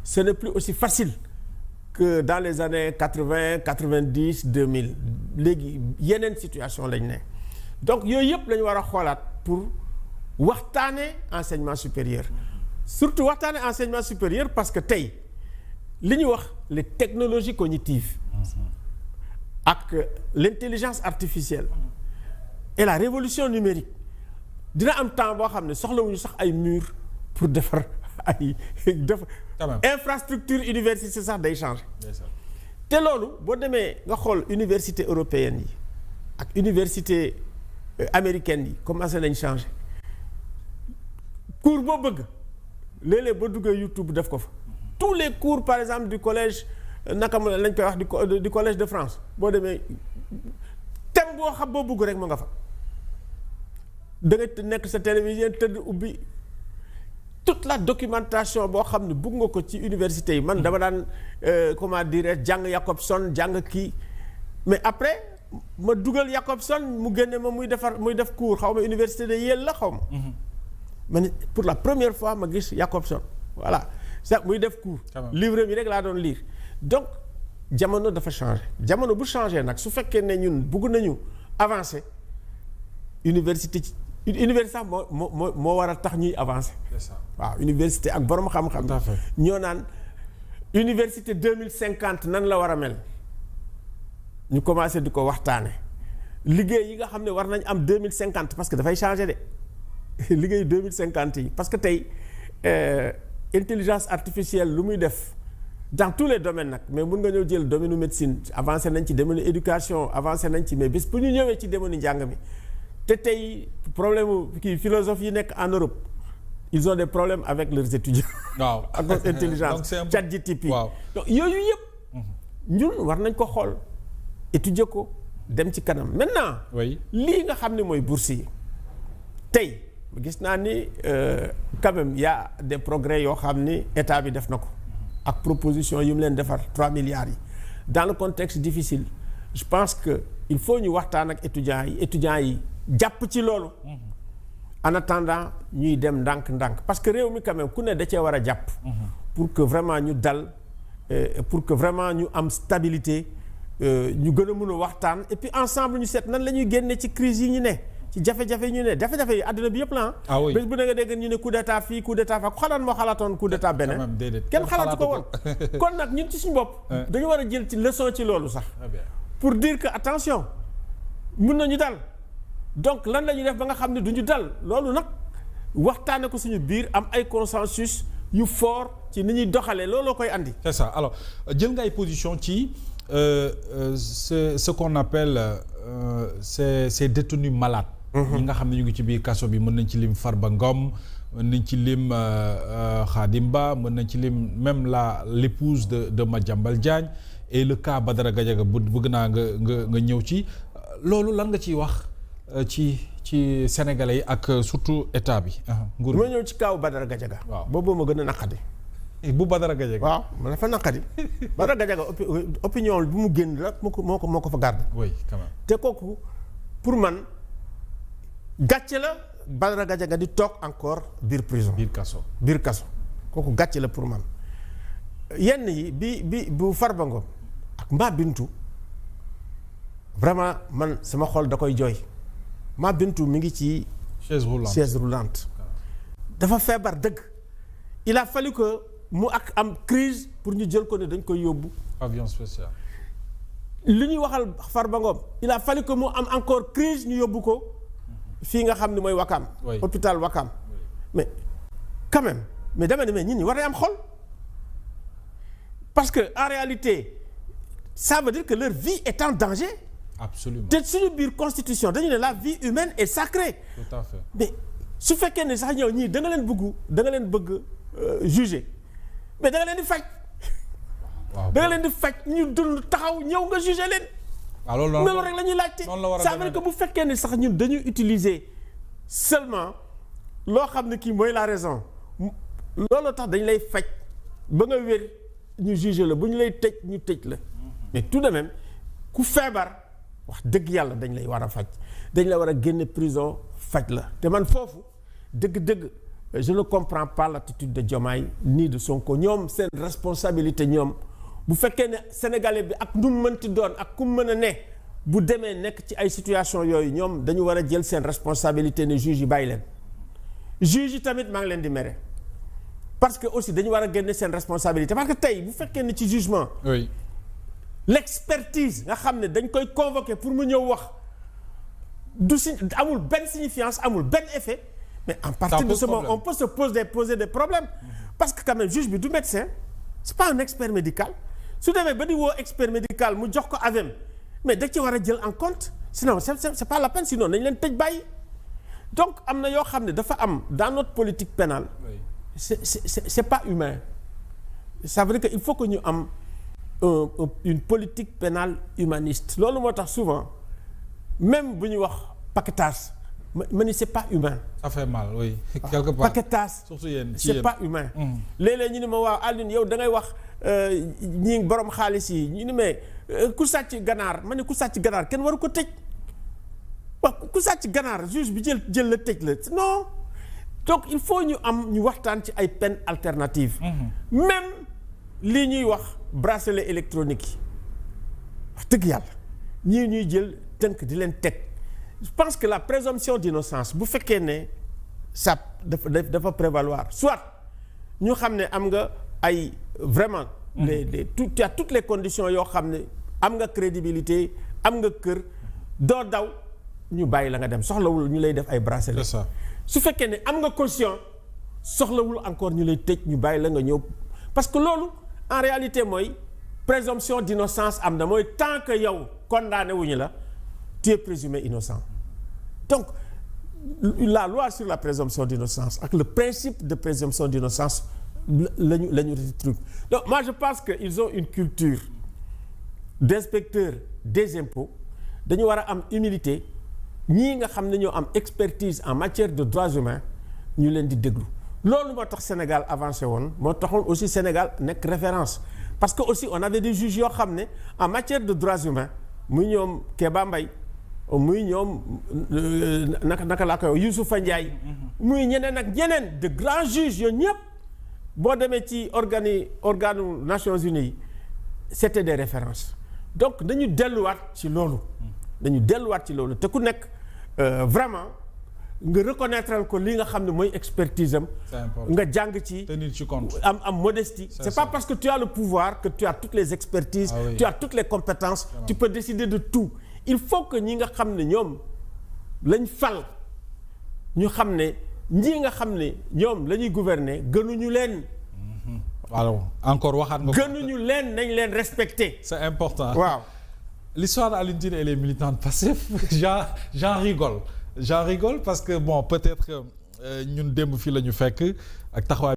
ce n'est plus aussi facile que dans les années 80 90 2000 léegi yeneen situation lañ ne donc yooyu yëpp la ñu war a xoolaat pour waxtaane enseignement supérieur surtout waxtaane enseignement supérieur parce que tey li ñuy wax les technologies cognitives ak l'intelligence artificielle et la révolution numérique dina am temps boo xam ne soxlawuñu sax ay murs pour defar ay infrastructure université sax day changer te loolu boo demee nga xool université européenne yi ak université américaine yi commencé nañ changer cours boo bëgg léeg-léeg boo duggee YouTube def ko fa tous les cours par exemple du collège naka ma lañ koy wax du collège de France boo demee thème boo xam boo bëgg rek mu nga fa da nga nekk sa télévision tëdd ubbi toute la documentation boo xam ne bëgg nga ko ci université yi man dama daan comment dire jàng Jacobson jàng kii mais après ma dugal Jacobson mu génne ma muy def cours xaw ma université de Yale la xaw ma man pour la première fois ma gis Jacobson voilà ça muy def cours livre bi rek laa doon lire donc jamono dafa changé jamono bu changé nag su fekkee ne ñun bëgg nañu avancer université sax moo war a tax ñuy avancer waaw université ak borom xam-xam ñoo naan université 2050 nan la war a mel ñu commencé di ko waxtaane liggéey yi nga xam ne war nañ am 2050 parce que dafay changer de liggéey 2050 yi parce que tey intelligence artificielle lu muy def dans tous les domaines nag mais mun nga ñëw jël domaine médecine avancé nañ ci domaine éducation avancé nañ ci mais bés bu ñu ñëwee ci domaine njàng mi te tey problème kii philosophe yi nekk en Europe ils ont des problèmes avec leurs étudiants. waaw ak notre intelligence ChatGPT. waaw donc yooyu yëpp. ñun war nañ ko xool étudier ko dem ci kanam maintenant. oui lii nga xam ne mooy bourse yi tey gis naa ni quand même y a des progrès yoo xam ni état bi def na ko. ak proposition yu mu leen defar 3 milliards yi dans le contexte difficile je pense que il faut ñu waxtaan ak étudiants yi jàpp ci loolu en attendant ñuy dem ndànk-ndànk parce que réew mi quand même ku ne da cee war a jàpp pour que vraiment ñu dal pour que vraiment ñu am stabilité ñu gën a mën a waxtaan et puis ensemble ñu seet nan la ñuy génne ci crise yi ñu ne ci jafe-jafe ñu ne jafe-jafe yi àdduna bi yëpp la bés bu ne nga dégg ñu ne coup d'état fii coup d'état fa ku xalaat moo xalaatoon coup d'état beneen kenn xalaatu ko woon kon nag ñun ci suñu bopp dañu war a jël ci leçon ci loolu sax pour dire que attention mun nañu dal donc lan la ñuy def ba nga xam ne duñu dal loolu nag waxtaane ko suñu biir am ay consensus yu fort ci ni ñuy doxalee looloo koy andi. c'est ça alors jël nga ay position ci ce qu'on appelle ces détenus malades. ñi nga xam ne ñu ngi ci biir kaso bi mën nañ ci lim Farba Ngom mën nañ ci lim Khadim Ba mën nañ ci lim même l'épouse de Madiambal Diagne et le cas Badara Gadiaga bëgg naa nga ñëw ci loolu lan nga ciy wax ci sénégalais yi ak surtout état bi. nguur ma ñëw ci kaaw Badara Gadiaga. waaw boobu ma gën a naqadi. bu Badara Gadiaga. waaw man dafa naqadi. Badara Gadiaga opinion bu mu génn rek moo ko fa garde. oui quand même. te kooku pour man gàcce la Badara Gadiaga di toog encore biir prison. biir kaso kooku gàcce la pour man yenn yi bi bu Farba Ngom ak Mba Bintu vraiment man sama xol da koy jooy Mba Bintu mi ngi ci chaise roulante dafa feebar dëgg il a fallu que mu ak am crise pour ñu jël ko ne dañ koy yóbbu avion spécial li ñuy waxal Farba Ngom il a fallu que mu am encore crise ñu yóbbu ko fii nga xam ne mooy Wakam hôpital Wakam mais quand même mais dama ne mais ñit ñi war nañ am xol parce que en réalité ça veut dire que leur vie est en danger. Absolument. te suñu biir constitution dañu ne la vie humaine est sacrée. Tout à fait. mais su fekkee ne sax ñëw ñii da nga leen bëgg juger mais da nga leen di faj. waaw da nga leen di faj ñu dund taxaw ñëw nga juger leen. waaw loolu rek la ñuy laajte. noonu la war a ça veut dire que bu fekkee ne sax ñun dañuy utiliser seulement loo xam ne kii mooy la raison looloo tax dañ lay faj ba nga wér ñu juger la bu ñu lay tëj ñu tëj la mais tout de même ku feebar wax dëgg yàlla dañ lay war a faj dañ la war a génne prison faj la te man foofu dëgg-dëgg je ne comprends pas l'attitude de Diomaye ni de Sonko ñoom seen responsabilité ñoom bu fekkee ne sénégalais bi ak nu mu mënti doon ak ku mu mën a ne bu demee nekk ci ay situation yooyu ñoom dañu war a jël seen responsabilité ne juge yi bàyyi leen juge yi tamit maa ngi leen di mere parce que aussi dañu war a génne seen responsabilité parce que tey bu fekkee ne ci jugement oui l'expertise nga xam ne dañ koy convoquer pour mu ñëw wax du si amul benn signifiance amul benn effet mais en partir de ce moment on peut se poser des problèmes parce que quand même juge bi du médecin c'est pas un expert médical su demee ba di woo expert médical mu jox ko avem mais da ci war a jël en compte sinon c'est pas la peine sinon nañ leen tëj bàyyi donc am na yoo xam ne dafa am dans notre politique pénale c'est pas humain ça veut dire que il faut que ñu am une politique pénale humaniste loolu moo tax souvent même bu ñuy wax paquetage ma ni c'est pas humain. ça fait mal oui. quelque part paquetage surtout yéen c'est pas humain. léeg-léeg ñu ne ma waaw Alioune yow da ngay wax ñi borom xaalis yi ñu ne mais ku sàcc ganaar ma ne ku sàcc ganaar kenn waru ko tëj waaw ku sàcc ganaar juge bi jël la tëj la non donc il faut ñu waxtaan ci ay peines alternatives. même lii ñuy wax bracelet électronique yi wax dëgg yàlla ñuy jël tënk di leen teg. je pense que la présomption d'innocence bu fekkee ne ça dafa prévaloir soit ñu xam ne am nga ay vraiment tu as toutes les conditions yoo xam ne am nga crédibilité am nga kër doo daw ñu bàyyi la nga dem soxlawul ñu lay def ay bracelet. c'est ça su fekkee ne am nga caution soxlawul encore ñu lay tëj ñu bàyyi la nga ñëw parce que loolu en réalité mooy présomption d'innocence am na mooy tant que yow condamné wuñu la tu es présumé innocent donc la loi sur la présomption d'innocence ak le principe de présomption d'innocence lañu truc donc moi je pense que ils ont une culture d'inspecteurs des impôts dañu war a am humilité ñii nga xam ne ñoo am expertise en matière de droits humains ñu leen di déglu loolu moo tax Sénégal avancé woon moo taxoon aussi Sénégal nekk référence parce que aussi on avait des juges yoo xam ne en matière de droits humains muy ñoom Kéba Mbaye muy ñoom naka laa koy Youssoufa Ndiaye muy ñeneen ak ñeneen de grands juges yooyu ñëpp boo demee ci organu Nations Unies yi c'était des références donc dañu delluwaat ci loolu te ku nekk vraiment nga reconnaître ko li nga xam ne mooy expertise am nga jàng ci tenir ci compte am modestie c'est pas parce que tu as le pouvoir que tu as toutes les expertises tu as toutes les compétences tu peux décider de tout il faut que ñi nga xam ne ñoom lañ fal ñu xam ne ñi nga xam ne ñoom la ñuy gouverner gënuñu leen. alors encore waxaat nga. gënuñu leen nañ leen respecter. c'est important. waaw. l'histoire d'Alioune Tine et les militants de Pastef j'en rigole parce que bon peut-être ñun démb fii la ñu fekk ak taxawaay